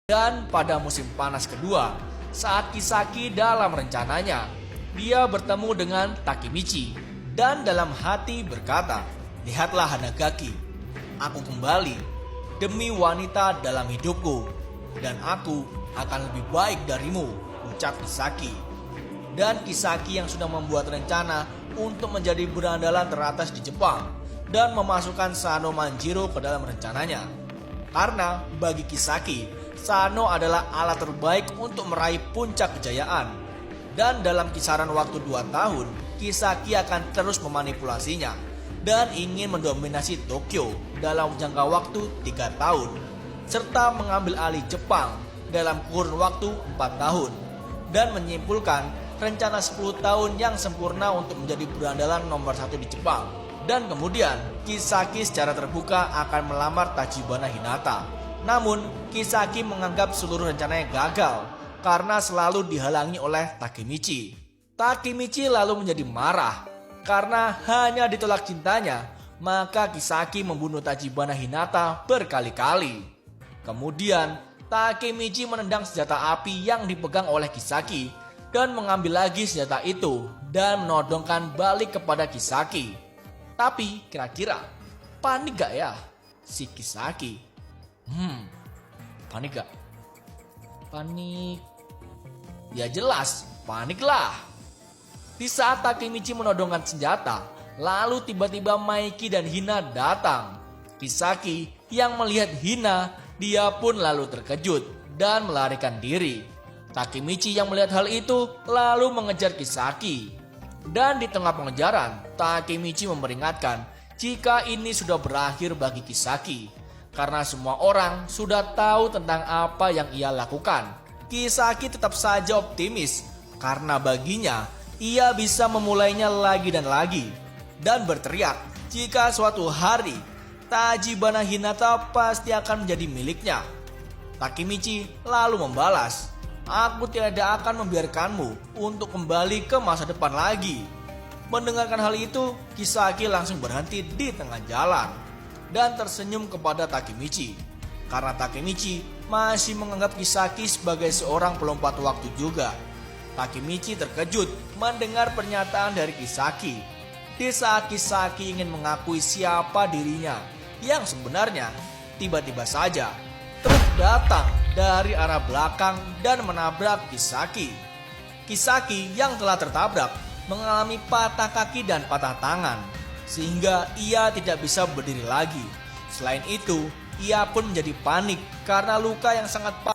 Dan pada musim panas kedua, saat Kisaki dalam rencananya, dia bertemu dengan Takemichi dan dalam hati berkata, "Lihatlah Hanagaki, aku kembali demi wanita dalam hidupku, dan aku akan lebih baik darimu," ucap Kisaki. Dan Kisaki yang sudah membuat rencana untuk menjadi berandalan teratas di Jepang dan memasukkan Sano Manjiro ke dalam rencananya. Karena bagi Kisaki, Sano adalah alat terbaik untuk meraih puncak kejayaan. Dan dalam kisaran waktu 2 tahun, Kisaki akan terus memanipulasinya dan ingin mendominasi Tokyo dalam jangka waktu 3 tahun, serta mengambil alih Jepang dalam kurun waktu 4 tahun, dan menyimpulkan rencana 10 tahun yang sempurna untuk menjadi berandalan nomor 1 di Jepang. Dan kemudian Kisaki secara terbuka akan melamar Tachibana Hinata. Namun Kisaki menganggap seluruh rencananya gagal karena selalu dihalangi oleh Takemichi. Takemichi lalu menjadi marah karena hanya ditolak cintanya, maka Kisaki membunuh Tachibana Hinata berkali-kali. Kemudian Takemichi menendang senjata api yang dipegang oleh Kisaki dan mengambil lagi senjata itu dan menodongkan balik kepada Kisaki. Tapi kira-kira panik gak ya si Kisaki? Panik gak? Panik? Ya jelas, panik lah. Di saat Takemichi menodongkan senjata, lalu tiba-tiba Maiki dan Hina datang. Kisaki yang melihat Hina, dia pun lalu terkejut dan melarikan diri. Takemichi yang melihat hal itu lalu mengejar Kisaki. Dan di tengah pengejaran, Takemichi memperingatkan jika ini sudah berakhir bagi Kisaki. Karena semua orang sudah tahu tentang apa yang ia lakukan. Kisaki tetap saja optimis karena baginya ia bisa memulainya lagi dan lagi. Dan berteriak jika suatu hari Tachibana Hinata pasti akan menjadi miliknya. Takemichi lalu membalas, "Aku tidak akan membiarkanmu untuk kembali ke masa depan lagi." Mendengarkan hal itu, Kisaki langsung berhenti di tengah jalan dan tersenyum kepada Takemichi. Karena Takemichi masih menganggap Kisaki sebagai seorang pelompat waktu juga. Takemichi terkejut mendengar pernyataan dari Kisaki. Di saat Kisaki ingin mengakui siapa dirinya yang sebenarnya, tiba-tiba saja truk datang dari arah belakang dan menabrak Kisaki. Kisaki yang telah tertabrak mengalami patah kaki dan patah tangan, sehingga ia tidak bisa berdiri lagi. Selain itu, ia pun menjadi panik karena luka yang sangat parah.